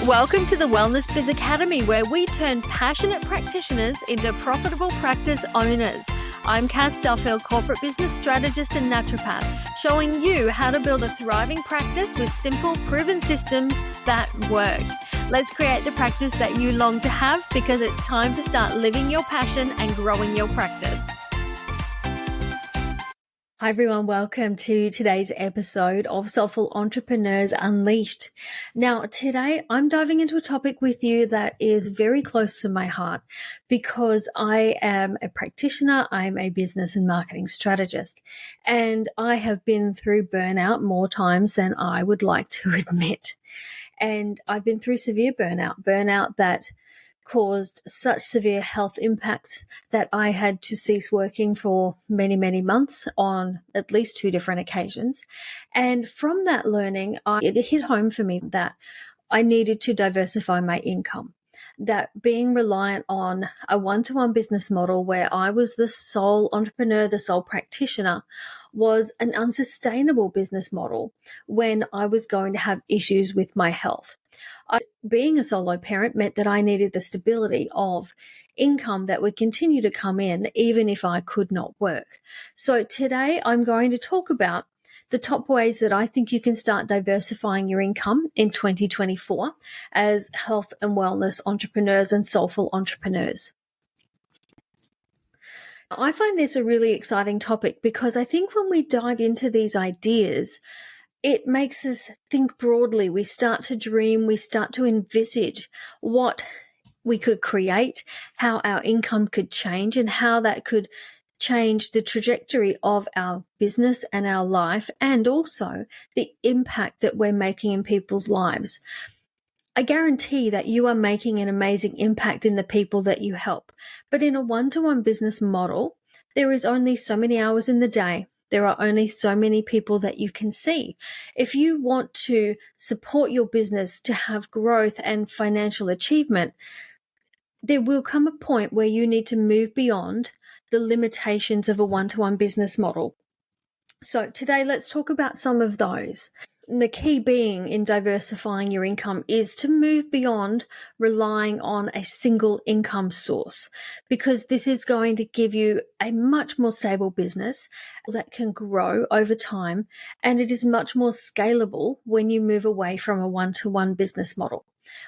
Welcome to the Wellness Biz Academy, where we turn passionate practitioners into profitable practice owners. I'm Cass Duffield, corporate business strategist and naturopath, showing you how to build a thriving practice with simple, proven systems that work. Let's create the practice that you long to have, because it's time to start living your passion and growing your practice. Hi everyone, welcome to today's episode of Soulful Entrepreneurs Unleashed. Now today I'm diving into a topic with you that is very close to my heart, because I am a practitioner, I'm a business and marketing strategist, and I have been through burnout more times than I would like to admit. And I've been through severe burnout that caused such severe health impacts that I had to cease working for many, many months on at least 2 different occasions. And from that learning, it hit home for me that I needed to diversify my income. That being reliant on a one-to-one business model where I was the sole entrepreneur, the sole practitioner, was an unsustainable business model when I was going to have issues with my health. Being a solo parent meant that I needed the stability of income that would continue to come in even if I could not work. So today I'm going to talk about the top ways that I think you can start diversifying your income in 2024 as health and wellness entrepreneurs and soulful entrepreneurs. I find this a really exciting topic because I think when we dive into these ideas, it makes us think broadly. We start to dream, we start to envisage what we could create, how our income could change, and how that could change the trajectory of our business and our life, and also the impact that we're making in people's lives. I guarantee that you are making an amazing impact in the people that you help. But in a one-to-one business model, there is only so many hours in the day. There are only so many people that you can see. If you want to support your business to have growth and financial achievement, there will come a point where you need to move beyond the limitations of a one-to-one business model. So today, let's talk about some of those. The key being in diversifying your income is to move beyond relying on a single income source, because this is going to give you a much more stable business that can grow over time, and it is much more scalable when you move away from a one-to-one business model.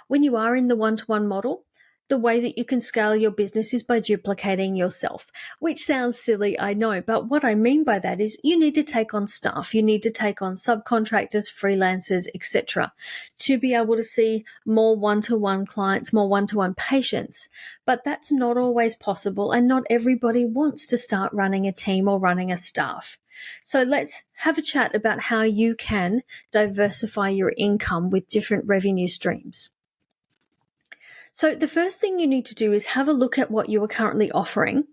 When you are in the one-to-one model, the way that you can scale your business is by duplicating yourself, which sounds silly, I know, but what I mean by that is you need to take on staff, you need to take on subcontractors, freelancers, etc., to be able to see more one-to-one clients, more one-to-one patients. But that's not always possible, and not everybody wants to start running a team or running a staff. So let's have a chat about how you can diversify your income with different revenue streams. So the first thing you need to do is have a look at what you are currently offering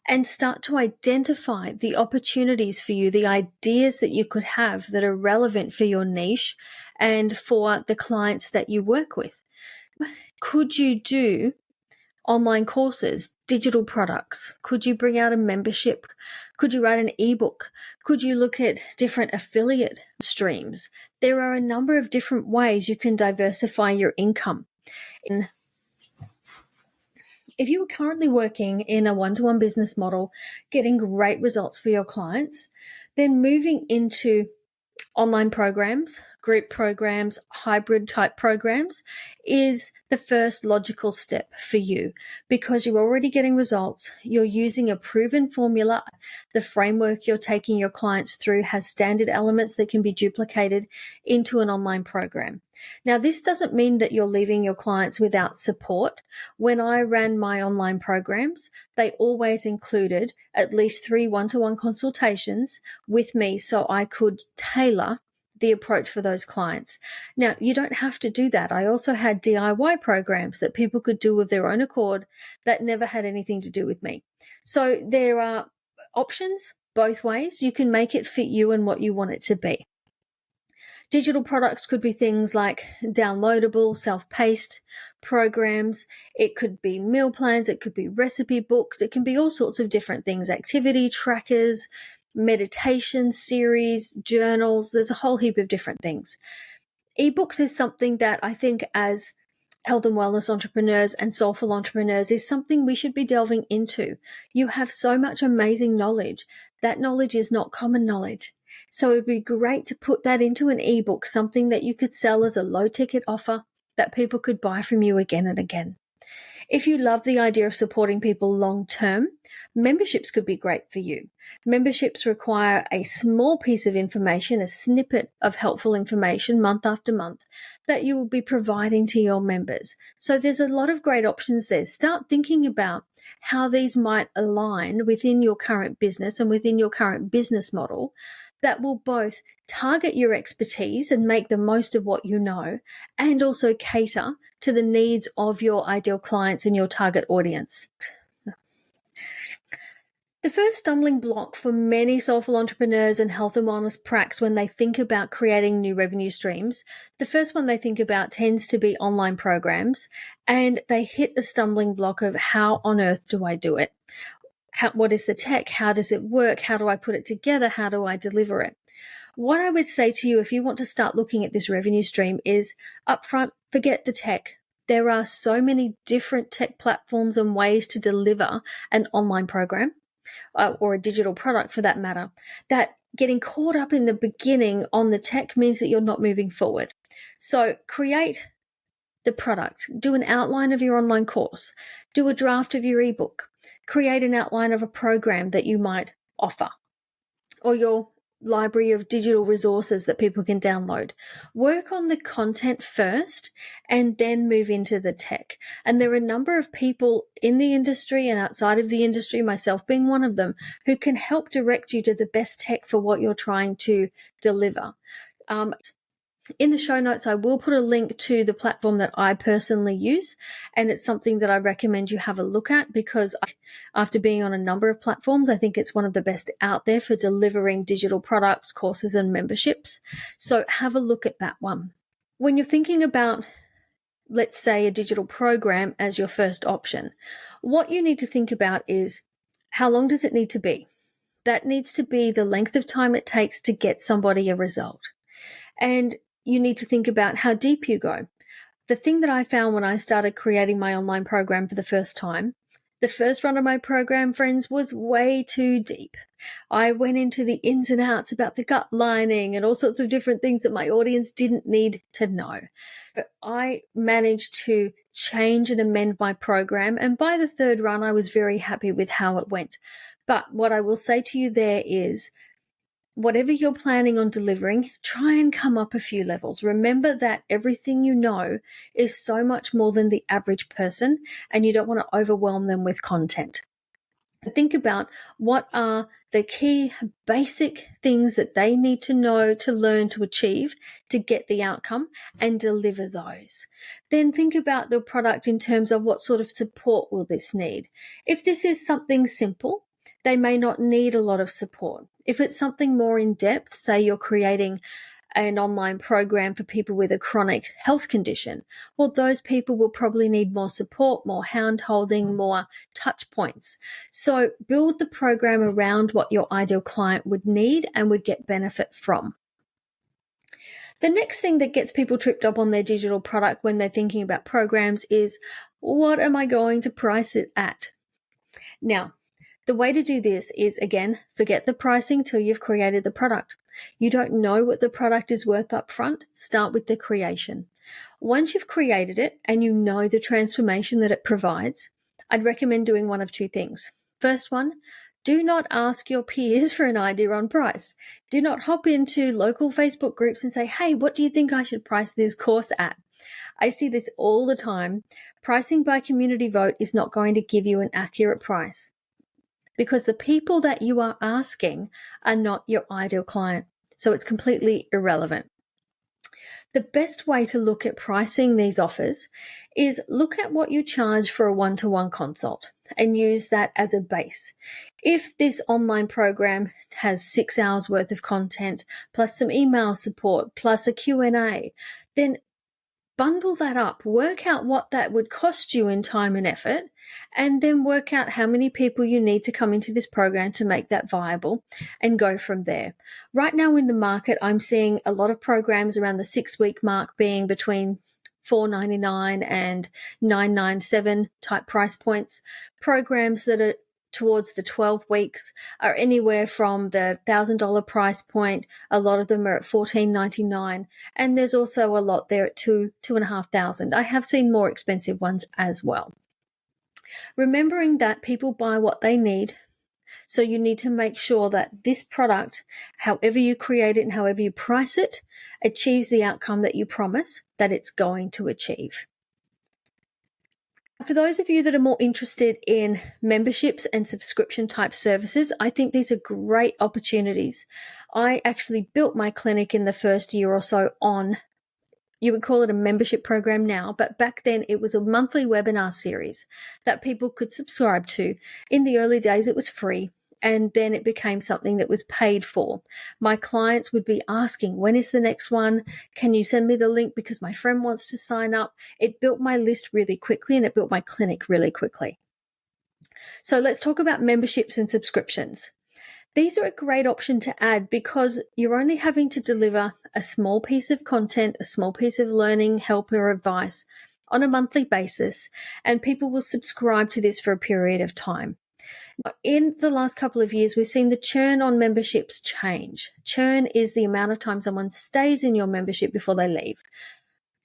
and start to identify the opportunities for you, the ideas that you could have that are relevant for your niche and for the clients that you work with. Could you do online courses, digital products? Could you bring out a membership? Could you write an ebook? Could you look at different affiliate streams? There are a number of different ways you can diversify your income. If you are currently working in a one-to-one business model, getting great results for your clients, then moving into online programs, group programs, hybrid type programs is the first logical step for you, because you're already getting results. You're using a proven formula. The framework you're taking your clients through has standard elements that can be duplicated into an online program. Now, this doesn't mean that you're leaving your clients without support. When I ran my online programs, they always included at least 3 one-to-one consultations with me so I could tailor the approach for those clients. Now, you don't have to do that. I also had DIY programs that people could do of their own accord that never had anything to do with me. So there are options both ways. You can make it fit you and what you want it to be. Digital products could be things like downloadable, self-paced programs. It could be meal plans. It could be recipe books. It can be all sorts of different things, activity trackers, meditation series, journals. There's a whole heap of different things. Ebooks is something that I think as health and wellness entrepreneurs and soulful entrepreneurs is something we should be delving into. You have so much amazing knowledge. That knowledge is not common knowledge. So it would be great to put that into an ebook, something that you could sell as a low ticket offer that people could buy from you again and again. If you love the idea of supporting people long term, memberships could be great for you. Memberships require a small piece of information, a snippet of helpful information month after month that you will be providing to your members. So there's a lot of great options there. Start thinking about how these might align within your current business and within your current business model that will both target your expertise and make the most of what you know, and also cater to the needs of your ideal clients and your target audience. The first stumbling block for many soulful entrepreneurs and health and wellness pracs when they think about creating new revenue streams, the first one they think about tends to be online programs, and they hit the stumbling block of how on earth do I do it? What is the tech? How does it work? How do I put it together? How do I deliver it? What I would say to you if you want to start looking at this revenue stream is upfront, forget the tech. There are so many different tech platforms and ways to deliver an online program or a digital product for that matter, that getting caught up in the beginning on the tech means that you're not moving forward. So create the product, do an outline of your online course, do a draft of your ebook, create an outline of a program that you might offer, or your library of digital resources that people can download. Work on the content first and then move into the tech. And there are a number of people in the industry and outside of the industry, myself being one of them, who can help direct you to the best tech for what you're trying to deliver. In the show notes, I will put a link to the platform that I personally use, and it's something that I recommend you have a look at because after being on a number of platforms, I think it's one of the best out there for delivering digital products, courses, and memberships. So have a look at that one. When you're thinking about, let's say, a digital program as your first option, what you need to think about is how long does it need to be? That needs to be the length of time it takes to get somebody a result. And you need to think about how deep you go. The thing that I found when I started creating my online program for the first time, the first run of my program, friends, was way too deep. I went into the ins and outs about the gut lining and all sorts of different things that my audience didn't need to know. But I managed to change and amend my program, and by the third run, I was very happy with how it went. But what I will say to you there is, whatever you're planning on delivering, try and come up a few levels. Remember that everything you know is so much more than the average person, and you don't want to overwhelm them with content. So think about what are the key basic things that they need to know, to learn, to achieve, to get the outcome, and deliver those. Then think about the product in terms of what sort of support will this need. If this is something simple, they may not need a lot of support. If it's something more in depth, say you're creating an online program for people with a chronic health condition, well, those people will probably need more support, more hand-holding, more touch points. So build the program around what your ideal client would need and would get benefit from. The next thing that gets people tripped up on their digital product when they're thinking about programs is, what am I going to price it at? Now, the way to do this is, again, forget the pricing till you've created the product. You don't know what the product is worth up front. Start with the creation. Once you've created it and you know the transformation that it provides, I'd recommend doing one of two things. First one, do not ask your peers for an idea on price. Do not hop into local Facebook groups and say, hey, what do you think I should price this course at? I see this all the time. Pricing by community vote is not going to give you an accurate price, because the people that you are asking are not your ideal client. So it's completely irrelevant. The best way to look at pricing these offers is look at what you charge for a one-to-one consult and use that as a base. If this online program has 6 hours worth of content, plus some email support, plus a Q&A, then bundle that up, work out what that would cost you in time and effort, and then work out how many people you need to come into this program to make that viable and go from there. Right now in the market, I'm seeing a lot of programs around the 6-week mark being between $4.99 and $9.97 type price points. Programs that are towards the 12 weeks are anywhere from the $1,000 price point. A lot of them are at $14.99, and there's also a lot there at $2,500. I have seen more expensive ones as well. Remembering that people buy what they need, so you need to make sure that this product, however you create it and however you price it, achieves the outcome that you promise that it's going to achieve. For those of you that are more interested in memberships and subscription type services, I think these are great opportunities. I actually built my clinic in the first year or so on, you would call it a membership program now, but back then it was a monthly webinar series that people could subscribe to. In the early days, it was free. And then it became something that was paid for. My clients would be asking, when is the next one? Can you send me the link because my friend wants to sign up? It built my list really quickly and it built my clinic really quickly. So let's talk about memberships and subscriptions. These are a great option to add because you're only having to deliver a small piece of content, a small piece of learning, help, or advice on a monthly basis, and people will subscribe to this for a period of time. In the last couple of years, we've seen the churn on memberships change. Churn is the amount of time someone stays in your membership before they leave.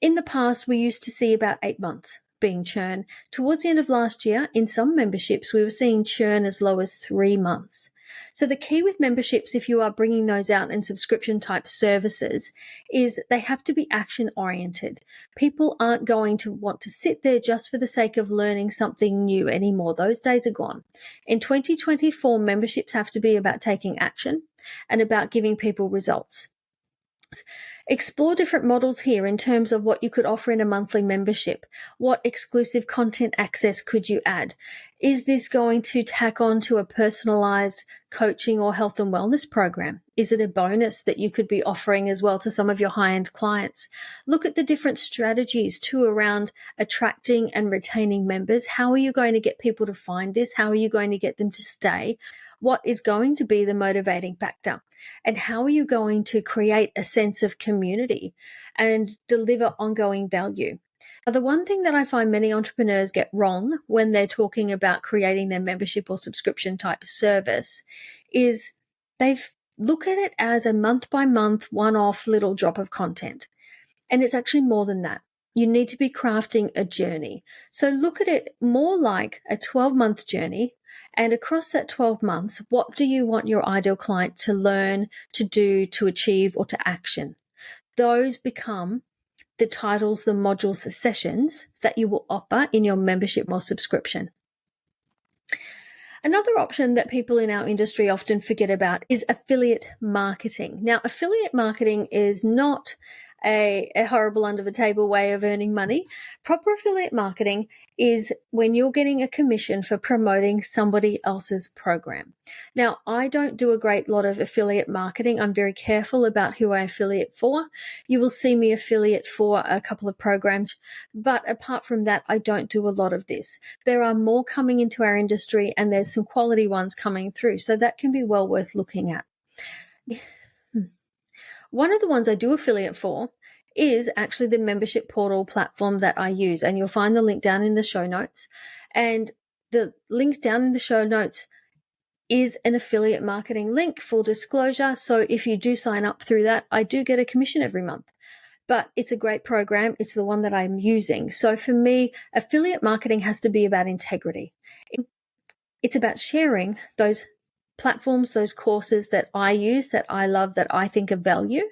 In the past, we used to see about 8 months being churn. Towards the end of last year, in some memberships, we were seeing churn as low as 3 months. So the key with memberships, if you are bringing those out in subscription type services, is they have to be action oriented. People aren't going to want to sit there just for the sake of learning something new anymore. Those days are gone. In 2024, memberships have to be about taking action and about giving people results. Explore different models here in terms of what you could offer in a monthly membership. What exclusive content access could you add? Is this going to tack on to a personalized coaching or health and wellness program? Is it a bonus that you could be offering as well to some of your high-end clients? Look at the different strategies too around attracting and retaining members. How are you going to get people to find this? How are you going to get them to stay? What is going to be the motivating factor? And how are you going to create a sense of community and deliver ongoing value? Now, the one thing that I find many entrepreneurs get wrong when they're talking about creating their membership or subscription type service is they look at it as a month by month, one-off little drop of content. And it's actually more than that. You need to be crafting a journey. So look at it more like a 12-month journey. And across that 12 months, what do you want your ideal client to learn, to do, to achieve, or to action? Those become the titles, the modules, the sessions that you will offer in your membership or subscription. Another option that people in our industry often forget about is affiliate marketing. Now, affiliate marketing is not a horrible under the table way of earning money. Proper affiliate marketing is when you're getting a commission for promoting somebody else's program. Now, I don't do a great lot of affiliate marketing. I'm very careful about who I affiliate for. You will see me affiliate for a couple of programs, but apart from that, I don't do a lot of this. There are more coming into our industry and there's some quality ones coming through, so that can be well worth looking at. One of the ones I do affiliate for is actually the membership portal platform that I use, and you'll find the link down in the show notes. And the link down in the show notes is an affiliate marketing link, full disclosure. So if you do sign up through that, I do get a commission every month. But it's a great program. It's the one that I'm using. So for me, affiliate marketing has to be about integrity. It's about sharing those platforms, those courses that I use, that I love, that I think of value,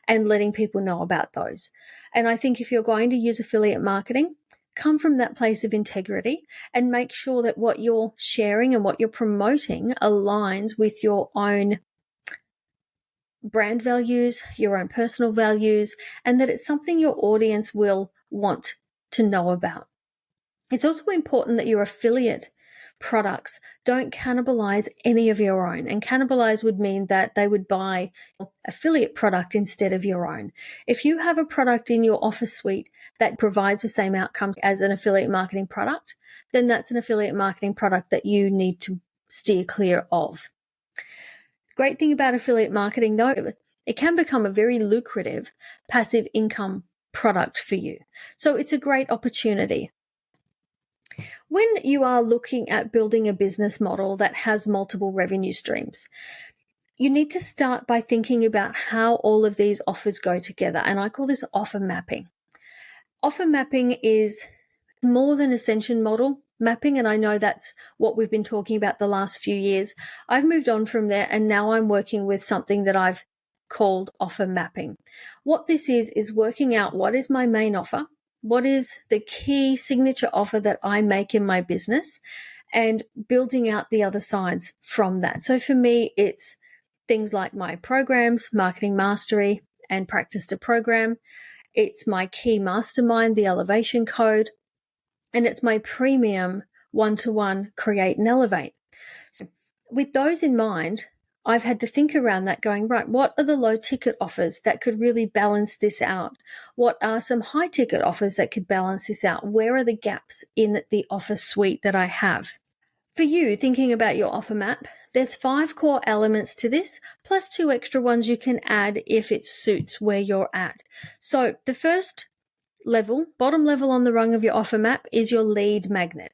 and letting people know about those. And I think if you're going to use affiliate marketing, come from that place of integrity and make sure that what you're sharing and what you're promoting aligns with your own brand values, your own personal values, and that it's something your audience will want to know about. It's also important that your affiliate products don't cannibalize any of your own. And cannibalize would mean that they would buy affiliate product instead of your own. If you have a product in your offer suite that provides the same outcomes as an affiliate marketing product, then that's an affiliate marketing product that you need to steer clear of. Great thing about affiliate marketing, though, it can become a very lucrative passive income product for you. So it's a great opportunity. When you are looking at building a business model that has multiple revenue streams, you need to start by thinking about how all of these offers go together. And I call this offer mapping. Offer mapping is more than ascension model mapping, and I know that's what we've been talking about the last few years. I've moved on from there, and now I'm working with something that I've called offer mapping. What this is working out what is my main offer, what is the key signature offer that I make in my business, and building out the other sides from that. So for me, it's things like my programs, Marketing Mastery and Practice to Program. It's my key mastermind, the Elevation Code, and it's my premium one-to-one Create and Elevate. So with those in mind, I've had to think around that going, right, what are the low ticket offers that could really balance this out? What are some high ticket offers that could balance this out? Where are the gaps in the offer suite that I have? For you, thinking about your offer map, there's 5 core elements to this, plus 2 extra ones you can add if it suits where you're at. So the first level, bottom level on the rung of your offer map, is your lead magnet.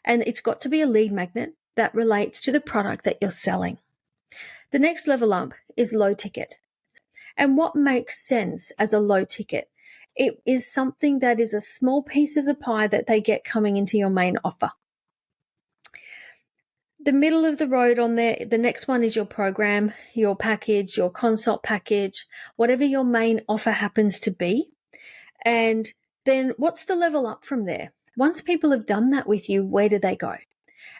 And it's got to be a lead magnet that relates to the product that you're selling. The next level up is low ticket. And what makes sense as a low ticket? It is something that is a small piece of the pie that they get coming into your main offer. The middle of the road on there, the next one is your program, your package, your consult package, whatever your main offer happens to be. And then what's the level up from there? Once people have done that with you, where do they go?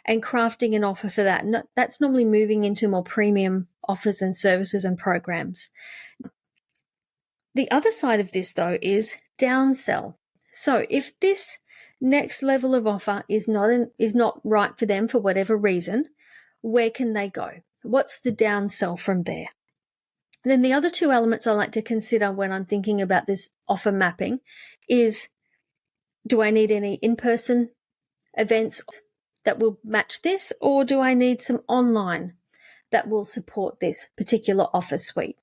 And crafting an offer for that. That's normally moving into more premium offers and services and programs. The other side of this, though, is downsell. So if this next level of offer is not right for them for whatever reason, where can they go? What's the downsell from there? Then the other 2 elements I like to consider when I'm thinking about this offer mapping is, do I need any in-person events that will match this, or do I need some online that will support this particular offer suite?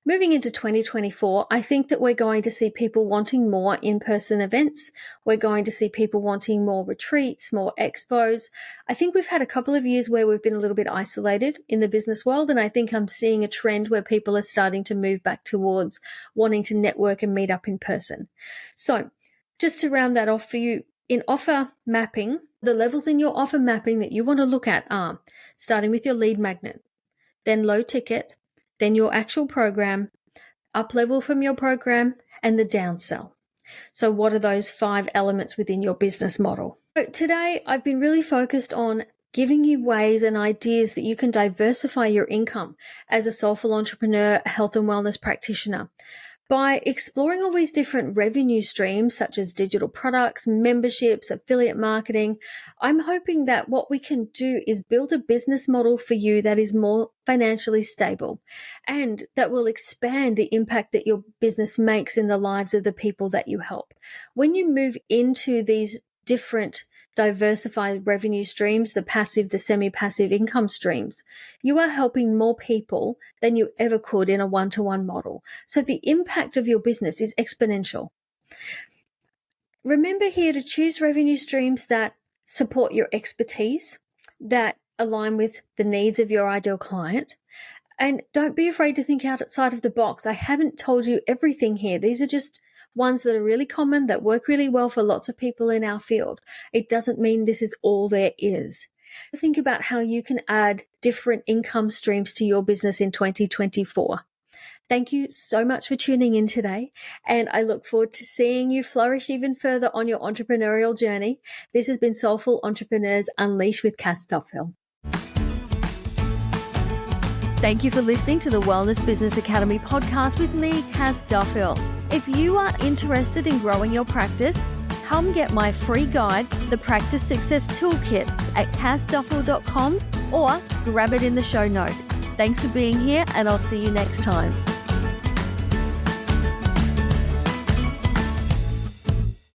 Moving into 2024, I think that we're going to see people wanting more in-person events. We're going to see people wanting more retreats, more expos. I think we've had a couple of years where we've been a little bit isolated in the business world, and I think I'm seeing a trend where people are starting to move back towards wanting to network and meet up in person. So just to round that off for you, in offer mapping, the levels in your offer mapping that you want to look at are starting with your lead magnet, then low ticket, then your actual program, up level from your program, and the downsell. So what are those 5 elements within your business model? So today, I've been really focused on giving you ways and ideas that you can diversify your income as a soulful entrepreneur, health and wellness practitioner. By exploring all these different revenue streams, such as digital products, memberships, affiliate marketing, I'm hoping that what we can do is build a business model for you that is more financially stable and that will expand the impact that your business makes in the lives of the people that you help. When you move into these different diversified revenue streams, the passive, the semi-passive income streams, you are helping more people than you ever could in a one-to-one model. So the impact of your business is exponential. Remember here to choose revenue streams that support your expertise, that align with the needs of your ideal client. And don't be afraid to think outside of the box. I haven't told you everything here. These are just ones that are really common, that work really well for lots of people in our field. It doesn't mean this is all there is. Think about how you can add different income streams to your business in 2024. Thank you so much for tuning in today, and I look forward to seeing you flourish even further on your entrepreneurial journey. This has been Soulful Entrepreneurs Unleashed with Cass Duffield. Thank you for listening to the Wellness Business Academy podcast with me, Cass Duffield. If you are interested in growing your practice, come get my free guide, The Practice Success Toolkit, at cassduffel.com or grab it in the show notes. Thanks for being here, and I'll see you next time.